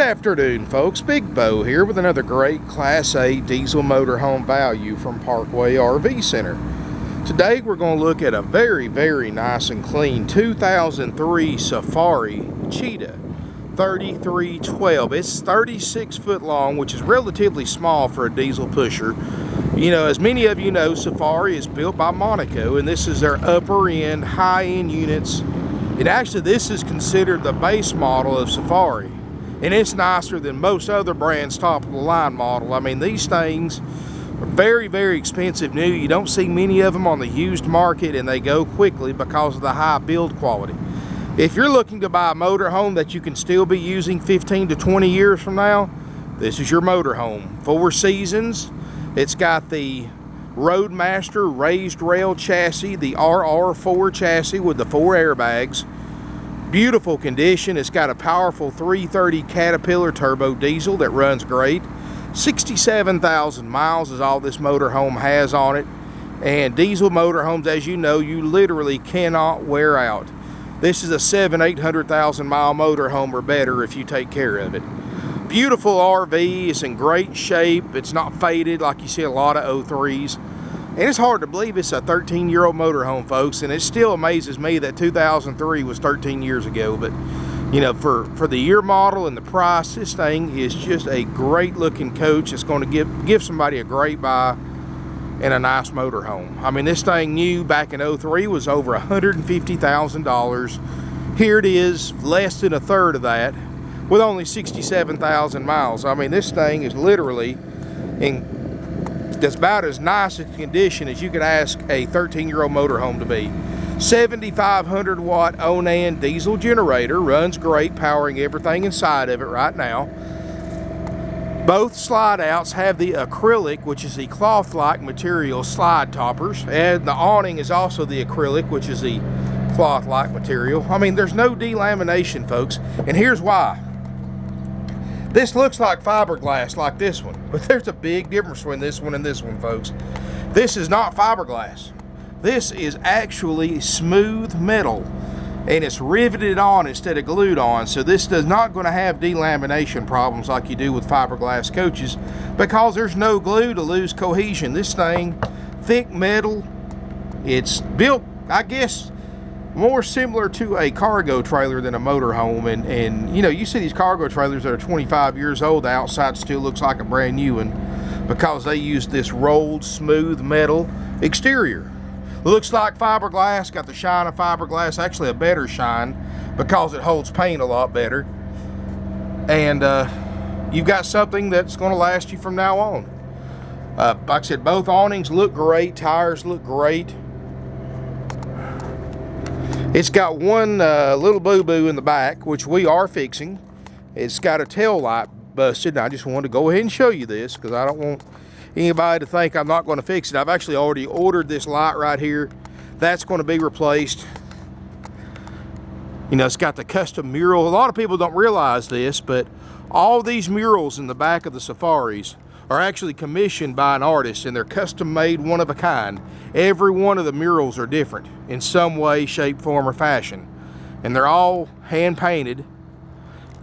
afternoon, folks. Big Bo here with another great Class A diesel motorhome value from Parkway RV Center. Today we're going to look at a very, very nice and clean 2003 Safari Cheetah 3312. It's 36 foot long, which is relatively small for a diesel pusher. You know, as many of you know, Safari is built by Monaco, and this is their upper end, high end units. And actually, this is considered the base model of Safari. And it's nicer than most other brands' top of the line model. I mean, these things are very, very expensive new. You don't see many of them on the used market, and they go quickly because of the high build quality. If you're looking to buy a motorhome that you can still be using 15 to 20 years from now, this is your motorhome. 4 seasons. It's got the Roadmaster raised rail chassis, the RR4 chassis with the 4 airbags. Beautiful condition. It's got a powerful 330 Caterpillar turbo diesel that runs great. 67,000 miles is all this motorhome has on it. And diesel motorhomes, as you know, you literally cannot wear out. This is a 800,000 mile motorhome or better if you take care of it. Beautiful RV. It's in great shape. It's not faded like you see a lot of 03s. And it's hard to believe it's a 13-year-old motorhome, folks, and it still amazes me that 2003 was 13 years ago. But, you know, for the year model and the price, this thing is just a great-looking coach. It's going to give somebody a great buy and a nice motorhome. I mean, this thing new back in 03 was over $150,000. Here it is, less than a third of that, with only 67,000 miles. I mean, this thing is literally in that's about as nice a condition as you could ask a 13-year-old motorhome to be. 7,500 watt Onan Diesel Generator, runs great, powering everything inside of it right now. Both slide outs have the acrylic, which is the cloth-like material slide toppers, and the awning is also the acrylic, which is the cloth-like material. I mean, there's no delamination, folks, and here's why. This looks like fiberglass like this one, but there's a big difference between this one and this one, folks. This is not fiberglass. This is actually smooth metal, and it's riveted on instead of glued on, so this is not going to have delamination problems like you do with fiberglass coaches because there's no glue to lose cohesion. This thing, thick metal, it's built, I guess, more similar to a cargo trailer than a motorhome. And you know, you see these cargo trailers that are 25 years old, the outside still looks like a brand new one because they use this rolled smooth metal exterior. Looks like fiberglass, got the shine of fiberglass, actually a better shine because it holds paint a lot better. And you've got something that's going to last you from now on. Like I said, both awnings look great, tires look great. It's got one little boo-boo in the back, which we are fixing. It's got a tail light busted, and I just wanted to go ahead and show you this because I don't want anybody to think I'm not going to fix it. I've actually already ordered this light right here. That's going to be replaced. You know, it's got the custom mural. A lot of people don't realize this, but all these murals in the back of the Safaris are actually commissioned by an artist, and they're custom made, one of a kind. Every one of the murals are different in some way, shape, form, or fashion, and they're all hand painted.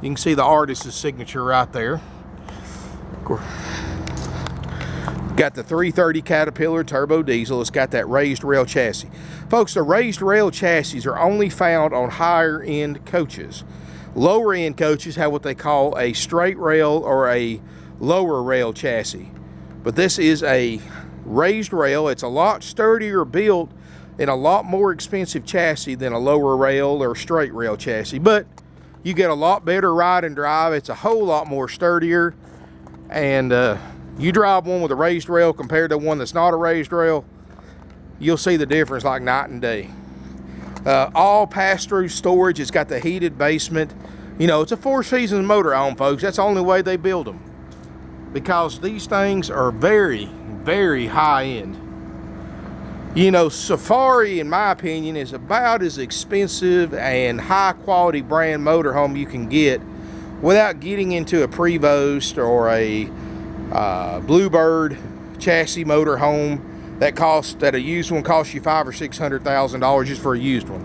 You can see the artist's signature right there. Got the 330 Caterpillar turbo diesel. It's got that raised rail chassis. Folks, the raised rail chassis are only found on higher end coaches. Lower end coaches have what they call a straight rail or a lower rail chassis, but this is a raised rail. It's a lot sturdier built and a lot more expensive chassis than a lower rail or straight rail chassis, but you get a lot better ride and drive. It's a whole lot more sturdier, and you drive one with a raised rail compared to one that's not a raised rail, you'll see the difference like night and day. All pass-through storage. It's got the heated basement. You know, it's a 4-season motorhome, folks. That's the only way they build them, because these things are very, very high-end. You know, Safari, in my opinion, is about as expensive and high-quality brand motorhome you can get without getting into a Prevost or a Bluebird chassis motorhome that a used one costs you $500,000 or $600,000 just for a used one.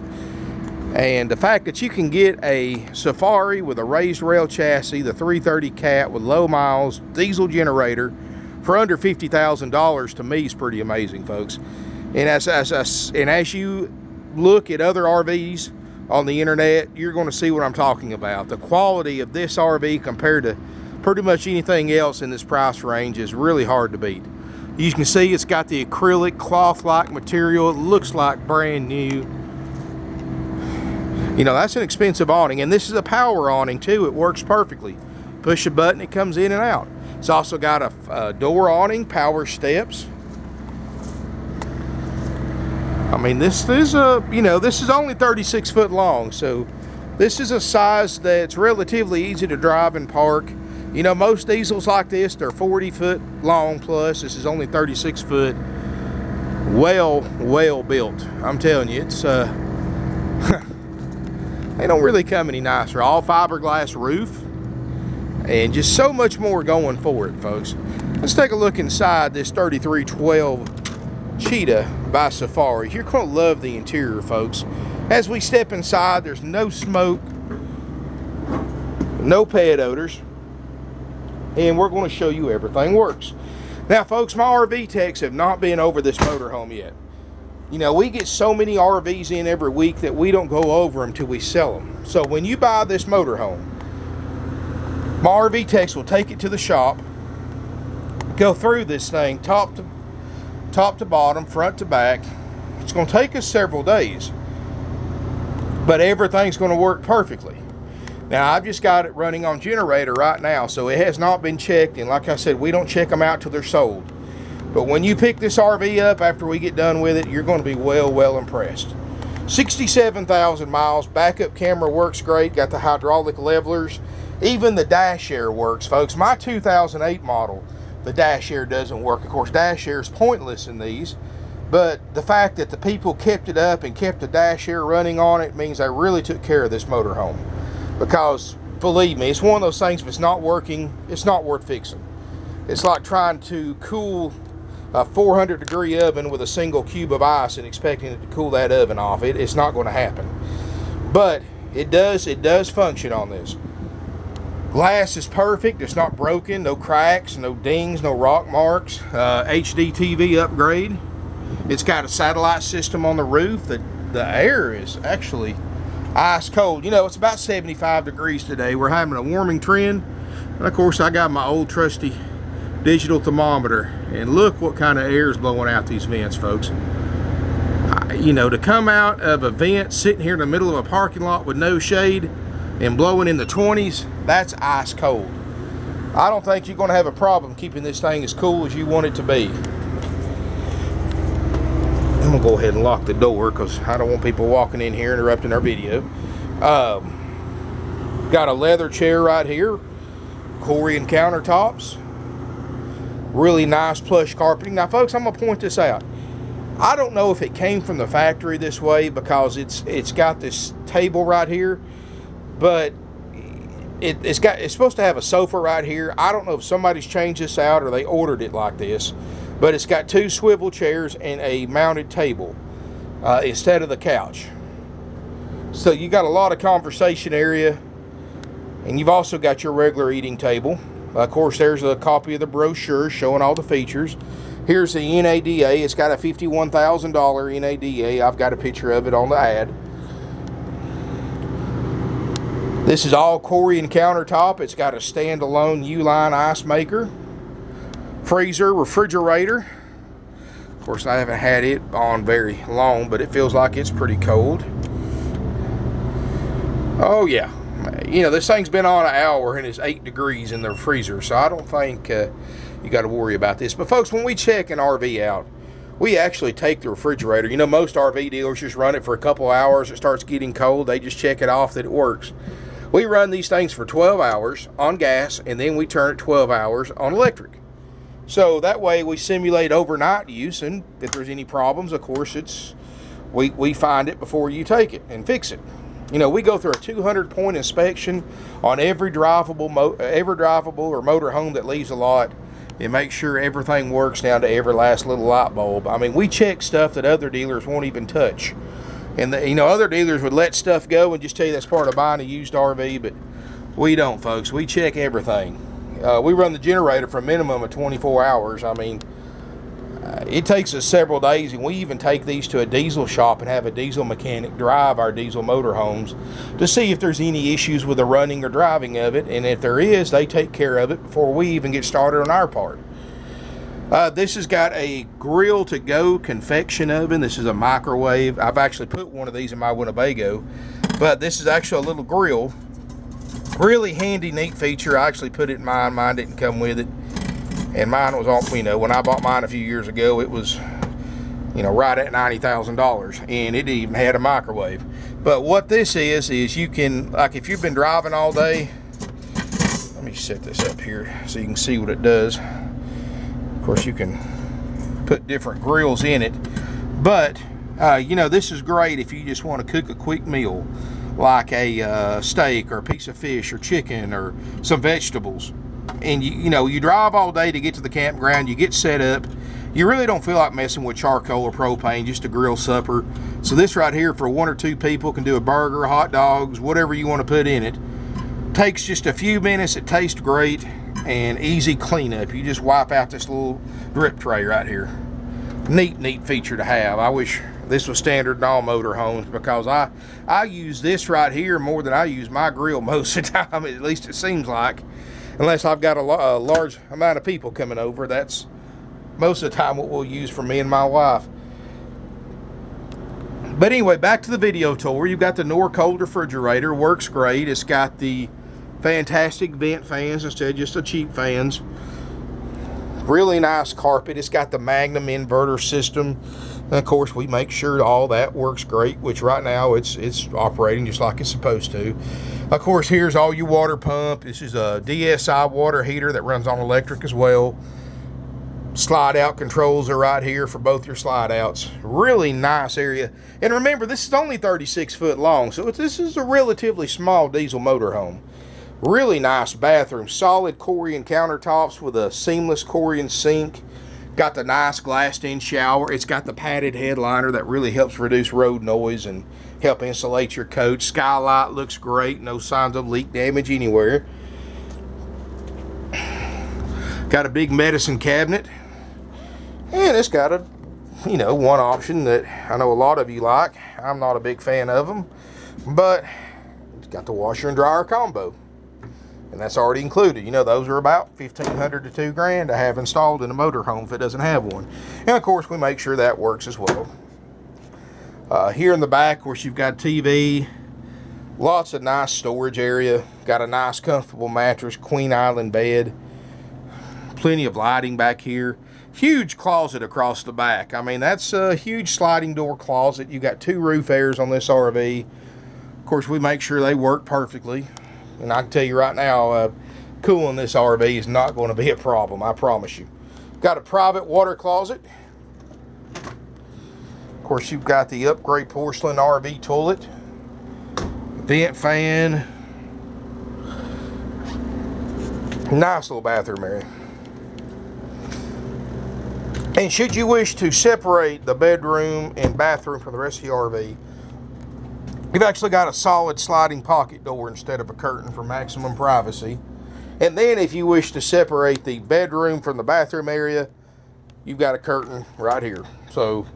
And the fact that you can get a Safari with a raised rail chassis, the 330 cat with low miles, diesel generator for under $50,000 to me is pretty amazing, folks. And as you look at other RVs on the internet, you're going to see what I'm talking about. The quality of this RV compared to pretty much anything else in this price range is really hard to beat. You can see it's got the acrylic cloth-like material. It looks like brand new. You know, that's an expensive awning, and this is a power awning too. It works perfectly. Push a button, it comes in and out. It's also got a door awning, power steps. I mean, this is this is only 36 foot long, so this is a size that's relatively easy to drive and park. You know, most diesels like this, they're 40 foot long plus. This is only 36 foot. Well built. I'm telling you, it's they don't really come any nicer. All fiberglass roof, and just so much more going for it, folks. Let's take a look inside this 3312 Cheetah by Safari. You're going to love the interior, folks. As we step inside, there's no smoke, no pet odors, and we're going to show you everything works. Now, folks, my RV techs have not been over this motorhome yet. You know, we get so many RVs in every week that we don't go over them till we sell them. So when you buy this motorhome, my RV techs will take it to the shop, go through this thing top to bottom, front to back. It's going to take us several days, but everything's going to work perfectly. Now, I've just got it running on generator right now, so it has not been checked, and like I said, we don't check them out till they're sold. But when you pick this RV up after we get done with it, you're going to be well impressed. 67,000 miles, backup camera works great, got the hydraulic levelers, even the dash air works, folks. My 2008 model, the dash air doesn't work. Of course, dash air is pointless in these, but the fact that the people kept it up and kept the dash air running on it means they really took care of this motorhome. Because, believe me, it's one of those things, if it's not working, it's not worth fixing. It's like trying to cool a 400-degree oven with a single cube of ice and expecting it to cool that oven off. It's not going to happen. But it does function on this. Glass is perfect. It's not broken. No cracks, no dings, no rock marks. HD TV upgrade. It's got a satellite system on the roof. The air is actually ice cold. You know, it's about 75 degrees today. We're having a warming trend. And of course, I got my old trusty digital thermometer, and look what kind of air is blowing out these vents, folks. You know, to come out of a vent sitting here in the middle of a parking lot with no shade and blowing in the 20s, that's ice cold. I don't think you're going to have a problem keeping this thing as cool as you want it to be. I'm going to go ahead and lock the door because I don't want people walking in here interrupting our video. Got a leather chair right here, Corian countertops, really nice plush carpeting. Now, folks, I'm going to point this out. I don't know if it came from the factory this way because it's got this table right here, but it's supposed to have a sofa right here. I don't know if somebody's changed this out or they ordered it like this, but it's got two swivel chairs and a mounted table instead of the couch. So you got a lot of conversation area, and you've also got your regular eating table. Of course, there's a copy of the brochure showing all the features. Here's the NADA. It's got a $51,000 NADA. I've got a picture of it on the ad. This is all Corian countertop. It's got a standalone U-line ice maker, freezer, refrigerator. Of course, I haven't had it on very long, but it feels like it's pretty cold. Oh yeah. You know, this thing's been on an hour and it's 8 degrees in the freezer, so I don't think you got to worry about this. But folks, when we check an RV out, we actually take the refrigerator. You know, most RV dealers just run it for a couple hours. It starts getting cold. They just check it off that it works. We run these things for 12 hours on gas, and then we turn it 12 hours on electric. So that way we simulate overnight use, and if there's any problems, of course, we find it before you take it and fix it. You know, we go through a 200-point inspection on every drivable or motor home that leaves a lot and make sure everything works down to every last little light bulb. I mean, we check stuff that other dealers won't even touch. And you know, other dealers would let stuff go and just tell you that's part of buying a used RV, but we don't, folks. We check everything. We run the generator for a minimum of 24 hours. I mean, it takes us several days, and we even take these to a diesel shop and have a diesel mechanic drive our diesel motorhomes to see if there's any issues with the running or driving of it, and if there is, they take care of it before we even get started on our part. This has got a grill to go convection oven. This is a microwave. I've actually put one of these in my Winnebago, but this is actually a little grill. Really handy, neat feature. I actually put it in mine. Mine didn't come with it. And mine was on, you know, when I bought mine a few years ago, it was, you know, right at $90,000, and it even had a microwave. But what this is you can, like, if you've been driving all day, let me set this up here so you can see what it does. Of course, you can put different grills in it, but you know, this is great if you just want to cook a quick meal, like a steak or a piece of fish or chicken or some vegetables. And you know, you drive all day to get to the campground, you get set up, you really don't feel like messing with charcoal or propane, just a grill supper. So this right here, for 1 or 2 people, can do a burger, hot dogs, whatever you want to put in it. Takes just a few minutes, it tastes great, and easy cleanup. You just wipe out this little drip tray right here. Neat feature to have. I wish this was standard in all motorhomes, because I use this right here more than I use my grill most of the time, at least it seems like. Unless I've got a large amount of people coming over, that's most of the time what we'll use for me and my wife. But anyway, back to the video tour. You've got the Norcold Refrigerator, works great. It's got the fantastic vent fans instead of just the cheap fans. Really nice carpet. It's got the Magnum inverter system. And of course, we make sure all that works great, which right now it's operating just like it's supposed to. Of course, here's all your water pump. This is a DSI water heater that runs on electric as well. Slide out controls are right here for both your slide outs. Really nice area. And remember, this is only 36 foot long, so this is a relatively small diesel motorhome. Really nice bathroom. Solid Corian countertops with a seamless Corian sink. Got the nice glassed-in shower. It's got the padded headliner that really helps reduce road noise and help insulate your coach. Skylight looks great. No signs of leak damage anywhere. Got a big medicine cabinet. And it's got a, you know, one option that I know a lot of you like. I'm not a big fan of them. But it's got the washer and dryer combo. And that's already included. You know, those are about $1,500 to $2,000 to have installed in a motorhome if it doesn't have one. And of course, we make sure that works as well. Here in the back, of course, you've got TV, lots of nice storage area, got a nice comfortable mattress, Queen Island bed, plenty of lighting back here. Huge closet across the back. I mean, that's a huge sliding door closet. You got 2 roof airs on this RV. Of course, we make sure they work perfectly. And I can tell you right now, cooling this RV is not going to be a problem, I promise you. Got a private water closet. Of course, you've got the upgrade porcelain RV toilet, vent fan, nice little bathroom area. And should you wish to separate the bedroom and bathroom from the rest of the RV, you've actually got a solid sliding pocket door instead of a curtain for maximum privacy. And then if you wish to separate the bedroom from the bathroom area, you've got a curtain right here. So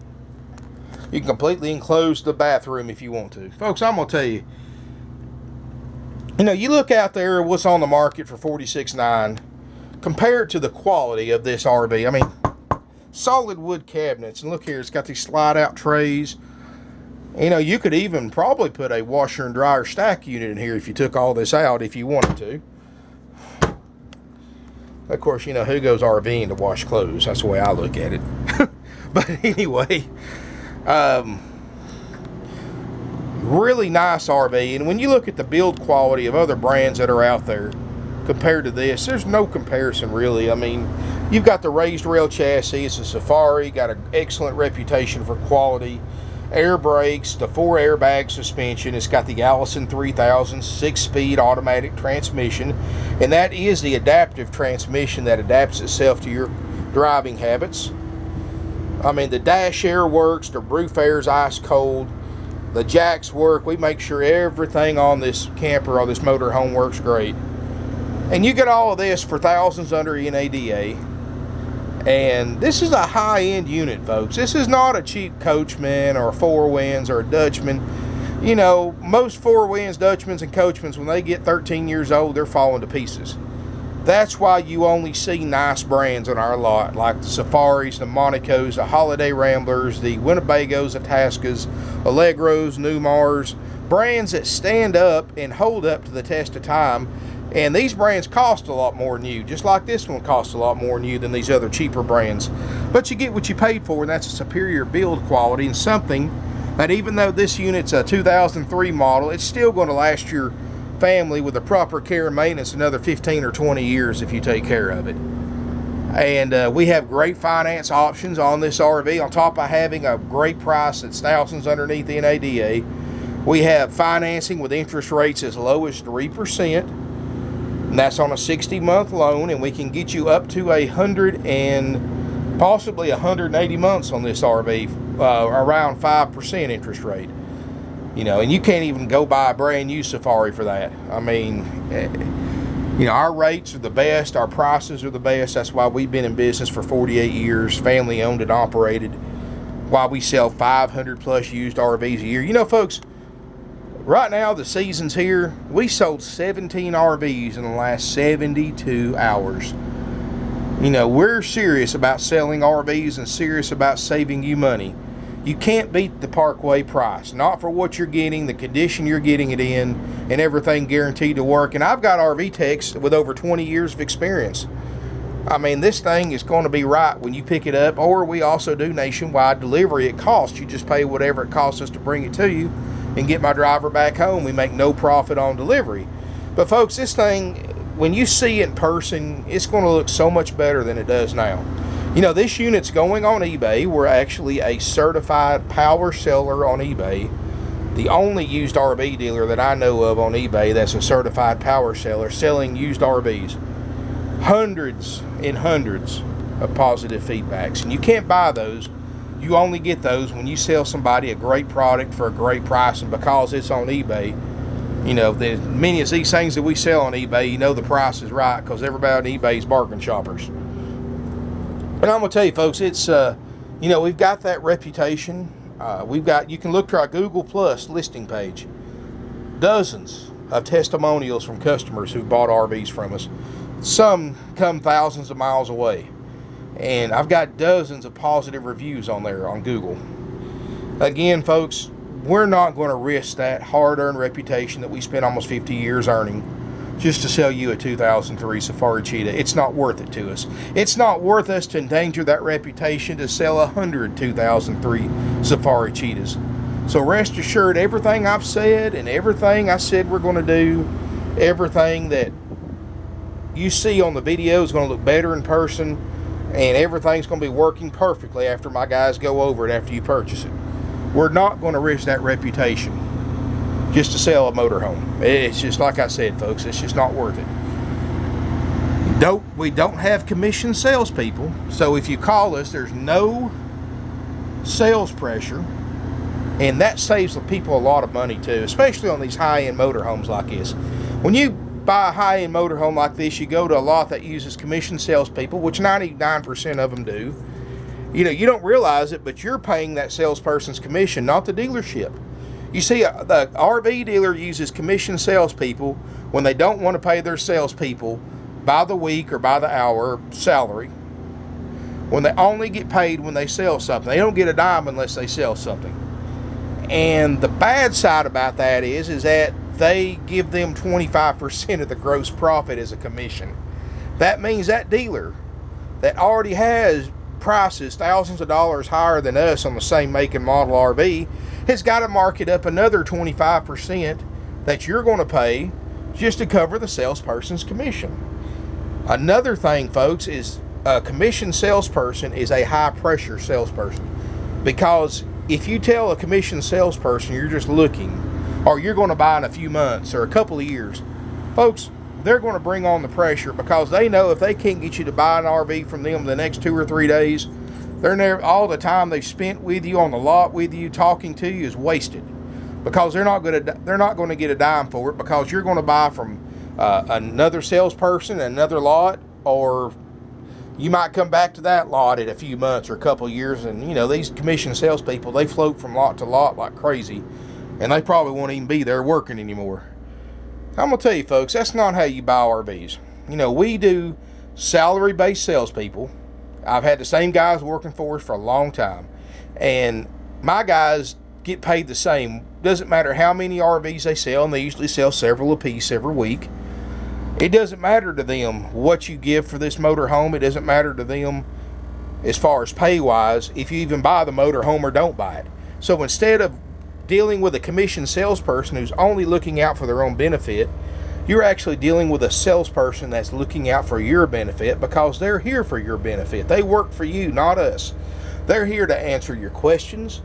you can completely enclose the bathroom if you want to. Folks, I'm going to tell you, you know, you look out there what's on the market for $46,900 compared to the quality of this RV. I mean, solid wood cabinets. And look here, it's got these slide out trays. You know, you could even probably put a washer and dryer stack unit in here if you took all this out if you wanted to. Of course, you know, who goes RVing to wash clothes? That's the way I look at it. But anyway, really nice RV. And when you look at the build quality of other brands that are out there compared to this, there's no comparison really. I mean, you've got the raised rail chassis. It's a Safari, got an excellent reputation for quality. Air brakes, the 4 airbag suspension. It's got the Allison 3000 6-speed automatic transmission, and that is the adaptive transmission that adapts itself to your driving habits. I mean, the dash air works, the roof air is ice cold. The jacks work. We make sure everything on this camper or this motorhome works great. And you get all of this for thousands under NADA. And this is a high-end unit, folks. This is not a cheap Coachman or a Four Winds or a Dutchman. You know, most Four Winds, Dutchmans, and Coachmans, when they get 13 years old, they're falling to pieces. That's why you only see nice brands on our lot, like the Safaris, the Monacos, the Holiday Ramblers, the Winnebagos, the Tascas, Allegros, Newmars, brands that stand up and hold up to the test of time. And these brands cost a lot more than you, just like this one costs a lot more than you than these other cheaper brands. But you get what you paid for, and that's a superior build quality and something that, even though this unit's a 2003 model, it's still going to last your family with the proper care and maintenance another 15 or 20 years if you take care of it. And we have great finance options on this RV. On top of having a great price that's thousands underneath the NADA, we have financing with interest rates as low as 3%, and that's on a 60-month loan, and we can get you up to 100 and possibly 180 months on this RV, around 5% interest rate. You know, and you can't even go buy a brand new Safari for that. I mean, you know, our rates are the best, our prices are the best. That's why we've been in business for 48 years, family owned and operated, while we sell 500 plus used RVs a year. You know, folks, right now the season's here. We sold 17 RVs in the last 72 hours. You know, we're serious about selling RVs and serious about saving you money. You can't beat the Parkway price, not for what you're getting, the condition you're getting it in, and everything guaranteed to work. And I've got RV techs with over 20 years of experience. I mean, this thing is going to be right when you pick it up, or we also do nationwide delivery at cost. You just pay whatever it costs us to bring it to you and get my driver back home. We make no profit on delivery. But folks, this thing, when you see it in person, it's going to look so much better than it does now. You know, this unit's going on eBay. We're actually a certified power seller on eBay. The only used RV dealer that I know of on eBay that's a certified power seller selling used RVs. Hundreds and hundreds of positive feedbacks. And you can't buy those. You only get those when you sell somebody a great product for a great price. And because it's on eBay, you know, as many as these things that we sell on eBay, you know the price is right because everybody on eBay is bargain shoppers. And I'm going to tell you, folks, it's, you know, we've got that reputation. You can look to our Google Plus listing page. Dozens of testimonials from customers who've bought RVs from us. Some come thousands of miles away. And I've got dozens of positive reviews on there on Google. Again, folks, we're not going to risk that hard-earned reputation that we spent almost 50 years earning just to sell you a 2003 Safari Cheetah. It's not worth it to us. It's not worth us to endanger that reputation to sell 100 2003 Safari Cheetahs. So rest assured, everything I've said and everything I said we're going to do, everything that you see on the video is going to look better in person, and everything's going to be working perfectly after my guys go over it after you purchase it. We're not going to risk that reputation just to sell a motorhome. It's just like I said, folks, it's just not worth it. We don't have commissioned salespeople, so if you call us, there's no sales pressure, and that saves the people a lot of money too, especially on these high-end motorhomes like this. When you buy a high-end motorhome like this, you go to a lot that uses commissioned salespeople, which 99% of them do. You know, you don't realize it, but you're paying that salesperson's commission, not the dealership. You see, the RV dealer uses commissioned salespeople when they don't want to pay their salespeople by the week or by the hour salary, when they only get paid when they sell something. They don't get a dime unless they sell something. And the bad side about that is that they give them 25% of the gross profit as a commission. That means that dealer that already has prices thousands of dollars higher than us on the same make and model RV has got to mark it up another 25% that you're going to pay just to cover the salesperson's commission. Another thing, folks, is a commissioned salesperson is a high pressure salesperson, because if you tell a commissioned salesperson you're just looking, or you're going to buy in a few months or a couple of years, folks, they're going to bring on the pressure, because they know if they can't get you to buy an RV from them the next 2 or 3 days, they're never, all the time they've spent with you on the lot with you talking to you is wasted. because they're not going to get a dime for it, because you're going to buy from another salesperson, another lot, or you might come back to that lot in a few months or a couple of years, and you know, these commission salespeople, they float from lot to lot like crazy, and they probably won't even be there working anymore. I'm gonna tell you folks, that's not how you buy RVs. You know, we do salary-based salespeople. I've had the same guys working for us for a long time, and my guys get paid the same. Doesn't matter how many RVs they sell, and they usually sell several apiece every week. It doesn't matter to them what you give for this motorhome. It doesn't matter to them as far as pay-wise if you even buy the motorhome or don't buy it. So instead of dealing with a commissioned salesperson who's only looking out for their own benefit, you're actually dealing with a salesperson that's looking out for your benefit, because they're here for your benefit. They work for you, not us. They're here to answer your questions.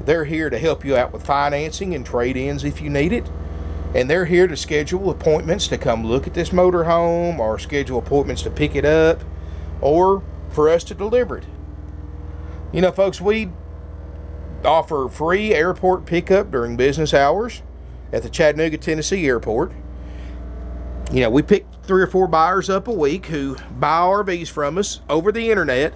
They're here to help you out with financing and trade-ins if you need it. And they're here to schedule appointments to come look at this motorhome, or schedule appointments to pick it up, or for us to deliver it. You know, folks, we offer free airport pickup during business hours at the Chattanooga, Tennessee airport. You know, we pick 3 or 4 buyers up a week who buy RVs from us over the internet,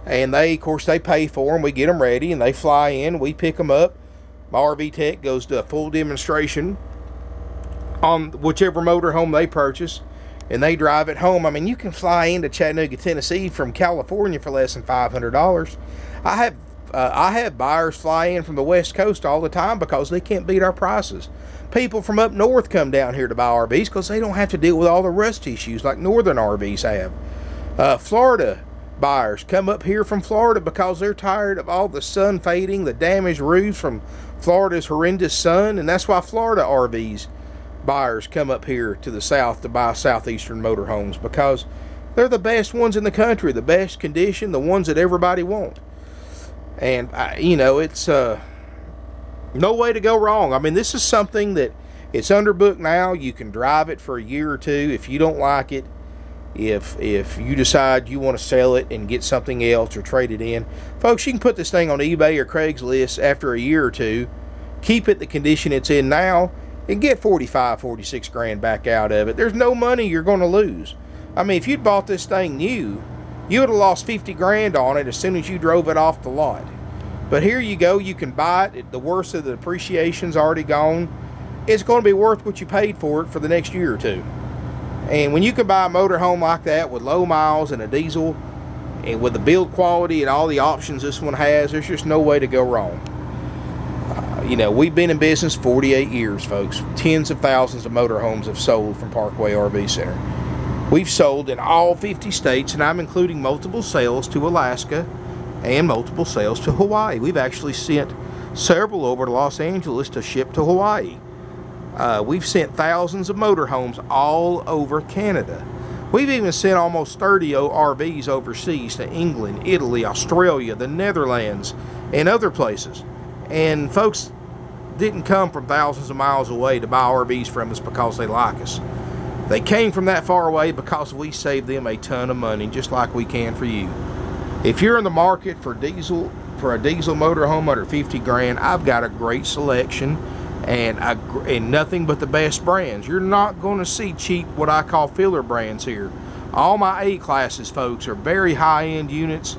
and they, of course, they pay for them. We get them ready, and they fly in. We pick them up. My RV tech goes to a full demonstration on whichever motorhome they purchase, and they drive it home. I mean, you can fly into Chattanooga, Tennessee from California for less than $500. I have buyers fly in from the West Coast all the time because they can't beat our prices. People from up north come down here to buy RVs because they don't have to deal with all the rust issues like northern RVs have. Florida buyers come up here from Florida because they're tired of all the sun fading, the damaged roofs from Florida's horrendous sun, and that's why Florida RVs buyers come up here to the south to buy southeastern motorhomes, because they're the best ones in the country, the best condition, the ones that everybody wants. And you know, it's no way to go wrong. I mean, this is something that it's underbooked now. You can drive it for a year or two. If you don't like it, if you decide you want to sell it and get something else or trade it in, folks, you can put this thing on eBay or Craigslist after a year or two, keep it the condition it's in now, and get 45, 46 grand back out of it. There's no money you're going to lose. I mean, if you'd bought this thing new, you would have lost 50 grand on it as soon as you drove it off the lot. But here you go, you can buy it. The worst of the depreciation's already gone. It's going to be worth what you paid for it for the next year or two. And when you can buy a motorhome like that with low miles and a diesel, and with the build quality and all the options this one has, there's just no way to go wrong. You know, we've been in business 48 years, folks. Tens of thousands of motorhomes have sold from Parkway RV Center. We've sold in all 50 states, and I'm including multiple sales to Alaska and multiple sales to Hawaii. We've actually sent several over to Los Angeles to ship to Hawaii. We've sent thousands of motorhomes all over Canada. We've even sent almost 30 RVs overseas to England, Italy, Australia, the Netherlands, and other places. And folks didn't come from thousands of miles away to buy RVs from us because they like us. They came from that far away because we saved them a ton of money, just like we can for you. If you're in the market for a diesel motorhome under 50 grand, I've got a great selection and nothing but the best brands. You're not going to see cheap, what I call filler brands here. All my A classes, folks, are very high-end units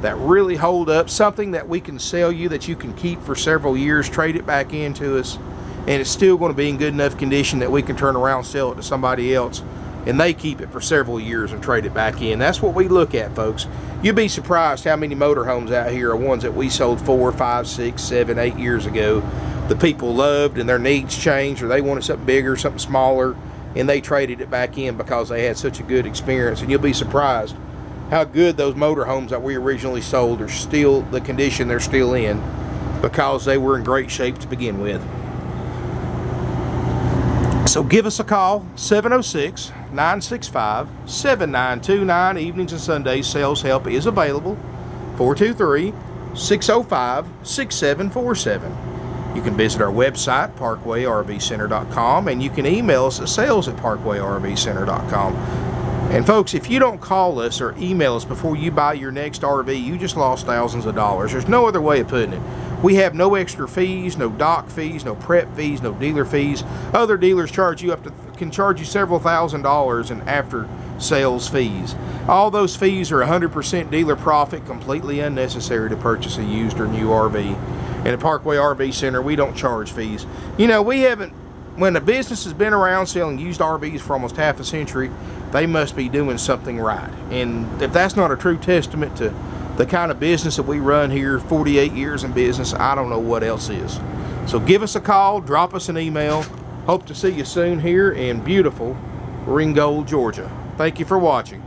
that really hold up, something that we can sell you that you can keep for several years, trade it back into us, and it's still going to be in good enough condition that we can turn around and sell it to somebody else, and they keep it for several years and trade it back in. That's what we look at, folks. You'd be surprised how many motorhomes out here are ones that we sold 4, 5, 6, 7, 8 years ago. The people loved and their needs changed, or they wanted something bigger, something smaller, and they traded it back in because they had such a good experience. And you'll be surprised how good those motorhomes that we originally sold are still the condition they're still in, because they were in great shape to begin with. So give us a call, 706-965-7929. Evenings and Sundays sales help is available, 423-605-6747. You can visit our website, parkwayrvcenter.com, and you can email us at sales@parkwayrvcenter.com. And folks, if you don't call us or email us before you buy your next RV, you just lost thousands of dollars. There's no other way of putting it. We have no extra fees, no dock fees, no prep fees, no dealer fees. Other dealers can charge you several $1,000s in after sales fees. All those fees are 100% dealer profit, completely unnecessary to purchase a used or new RV. In a Parkway RV Center, we don't charge fees. You know, when a business has been around selling used RVs for almost half a century, they must be doing something right. And if that's not a true testament to the kind of business that we run here, 48 years in business, I don't know what else is. So give us a call, drop us an email. Hope to see you soon here in beautiful Ringgold, Georgia. Thank you for watching.